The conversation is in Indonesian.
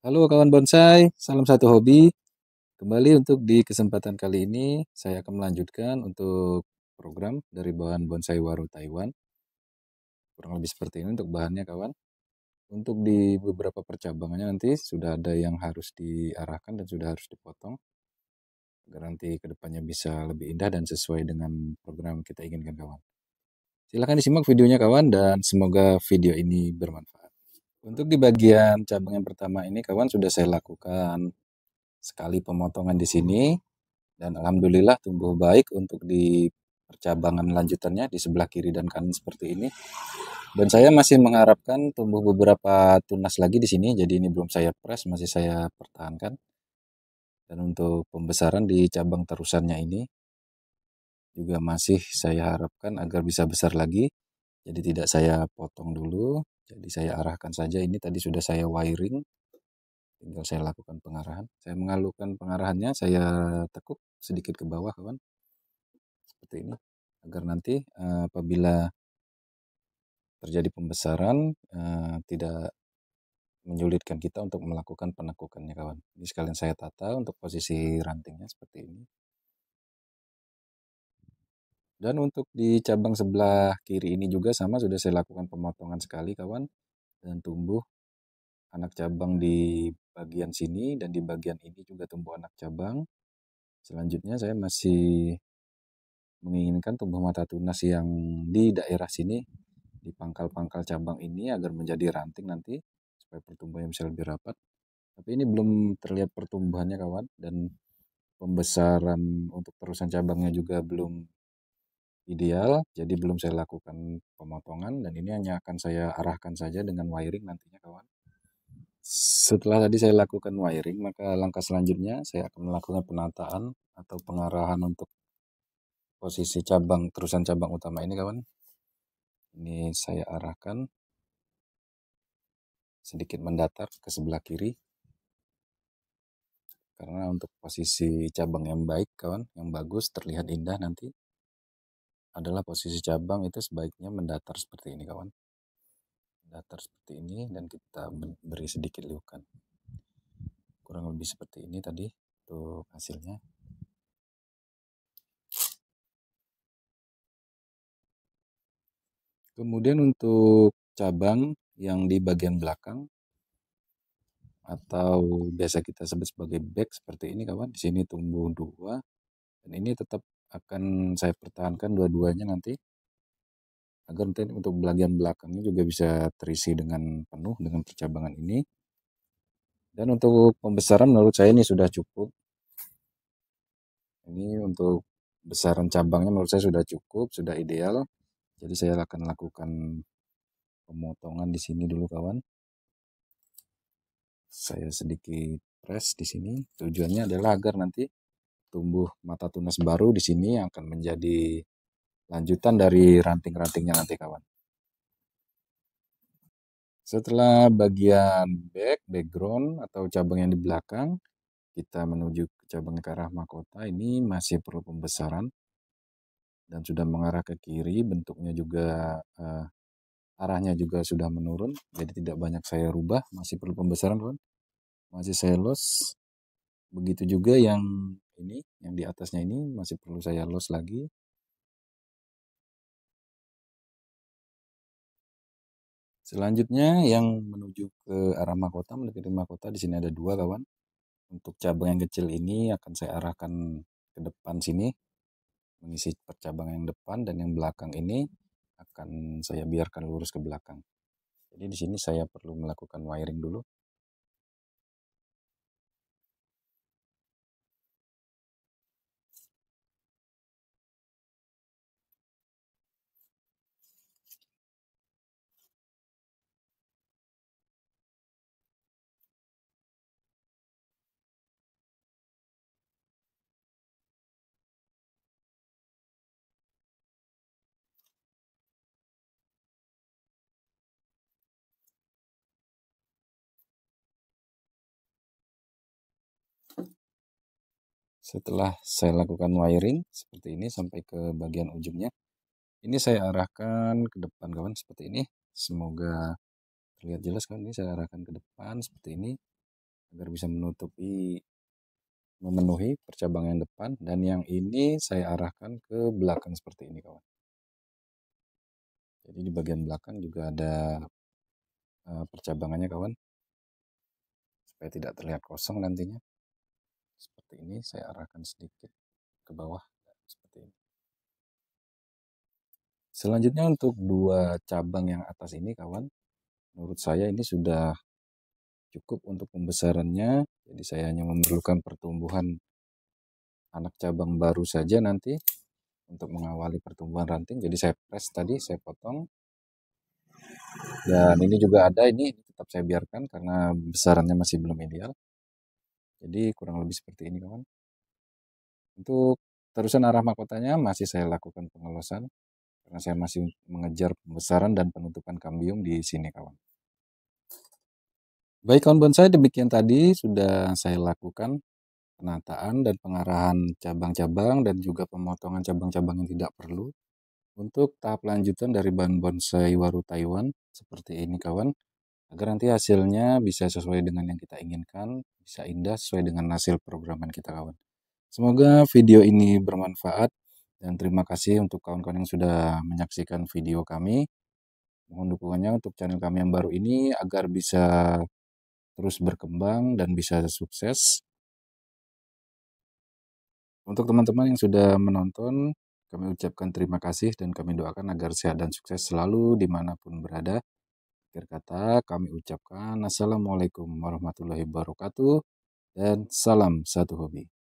Halo kawan bonsai, salam satu hobi. Kembali untuk di kesempatan kali ini, saya akan melanjutkan untuk program dari bahan bonsai waru Taiwan. Kurang lebih seperti ini untuk bahannya kawan. Untuk di beberapa percabangannya nanti sudah ada yang harus diarahkan dan sudah harus dipotong. Agar nanti kedepannya bisa lebih indah dan sesuai dengan program kita inginkan kawan. Silahkan disimak videonya kawan dan semoga video ini bermanfaat. Untuk di bagian cabang yang pertama ini kawan sudah saya lakukan sekali pemotongan di sini dan alhamdulillah tumbuh baik untuk di percabangan lanjutannya di sebelah kiri dan kanan seperti ini. Dan saya masih mengharapkan tumbuh beberapa tunas lagi di sini, jadi ini belum saya press, masih saya pertahankan. Dan untuk pembesaran di cabang terusannya ini juga masih saya harapkan agar bisa besar lagi. Jadi tidak saya potong dulu, jadi saya arahkan saja. Ini tadi sudah saya wiring, tinggal saya lakukan pengarahan. Saya mengalurkan pengarahannya, saya tekuk sedikit ke bawah kawan, seperti ini. Agar nanti apabila terjadi pembesaran tidak menyulitkan kita untuk melakukan penekukannya kawan. Jadi sekalian saya tata untuk posisi rantingnya seperti ini. Dan untuk di cabang sebelah kiri ini juga sama, sudah saya lakukan pemotongan sekali kawan. Dan tumbuh anak cabang di bagian sini dan di bagian ini juga tumbuh anak cabang. Selanjutnya saya masih menginginkan tumbuh mata tunas yang di daerah sini, di pangkal-pangkal cabang ini agar menjadi ranting nanti supaya pertumbuhannya bisa lebih rapat. Tapi ini belum terlihat pertumbuhannya kawan, dan pembesaran untuk terusan cabangnya juga belum ideal, jadi belum saya lakukan pemotongan dan ini hanya akan saya arahkan saja dengan wiring nantinya kawan. Setelah tadi saya lakukan wiring, maka langkah selanjutnya saya akan melakukan penataan atau pengarahan untuk posisi cabang terusan cabang utama ini kawan. Ini saya arahkan sedikit mendatar ke sebelah kiri. Karena untuk posisi cabang yang baik kawan, yang bagus, terlihat indah nanti, adalah posisi cabang itu sebaiknya mendatar seperti ini kawan. Mendatar seperti ini dan kita beri sedikit liukan. Kurang lebih seperti ini tadi untuk hasilnya. Kemudian untuk cabang yang di bagian belakang atau biasa kita sebut sebagai back seperti ini kawan. Di sini tumbuh dua dan ini tetap akan saya pertahankan dua-duanya nanti agar nanti untuk bagian belakangnya juga bisa terisi dengan penuh dengan percabangan ini. Dan untuk pembesaran menurut saya ini sudah cukup. Ini untuk besaran cabangnya menurut saya sudah cukup, sudah ideal. Jadi saya akan lakukan pemotongan di sini dulu kawan. Saya sedikit press di sini. Tujuannya adalah agar nanti tumbuh mata tunas baru di sini yang akan menjadi lanjutan dari ranting-rantingnya nanti kawan. Setelah bagian background atau cabang yang di belakang, kita menuju ke cabang ke arah mahkota. Ini masih perlu pembesaran dan sudah mengarah ke kiri. Bentuknya juga arahnya juga sudah menurun, jadi tidak banyak saya rubah. Masih perlu pembesaran kawan. Masih saya los. Begitu juga yang ini, yang di atasnya ini masih perlu saya los lagi. Selanjutnya yang menuju ke arah mahkota, mendekati mahkota, di sini ada dua kawan. Untuk cabang yang kecil ini akan saya arahkan ke depan sini, mengisi percabangan yang depan, dan yang belakang ini akan saya biarkan lurus ke belakang. Jadi di sini saya perlu melakukan wiring dulu. Setelah saya lakukan wiring seperti ini sampai ke bagian ujungnya, ini saya arahkan ke depan kawan seperti ini. Semoga terlihat jelas kawan, ini saya arahkan ke depan seperti ini. agar bisa memenuhi percabangan yang depan, dan yang ini saya arahkan ke belakang seperti ini kawan. Jadi di bagian belakang juga ada percabangannya kawan, supaya tidak terlihat kosong nantinya. Seperti ini saya arahkan sedikit ke bawah seperti ini. Selanjutnya untuk dua cabang yang atas ini kawan, menurut saya ini sudah cukup untuk pembesarannya. Jadi saya hanya memerlukan pertumbuhan anak cabang baru saja nanti untuk mengawali pertumbuhan ranting. Jadi saya press tadi, saya potong. Dan ini juga ada, ini tetap saya biarkan karena besarannya masih belum ideal. Jadi kurang lebih seperti ini kawan. Untuk terusan arah mahkotanya masih saya lakukan pengelosan karena saya masih mengejar pembesaran dan penutupan kambium di sini kawan. Baik kawan bonsai, demikian tadi sudah saya lakukan penataan dan pengarahan cabang-cabang dan juga pemotongan cabang-cabang yang tidak perlu. Untuk tahap lanjutan dari bahan bonsai waru Taiwan seperti ini kawan, agar nanti hasilnya bisa sesuai dengan yang kita inginkan, bisa indah sesuai dengan hasil programan kita kawan. Semoga video ini bermanfaat dan terima kasih untuk kawan-kawan yang sudah menyaksikan video kami. Mohon dukungannya untuk channel kami yang baru ini agar bisa terus berkembang dan bisa sukses. Untuk teman-teman yang sudah menonton, kami ucapkan terima kasih dan kami doakan agar sehat dan sukses selalu dimanapun berada. Akhir kata kami ucapkan Assalamualaikum warahmatullahi wabarakatuh dan salam satu hobi.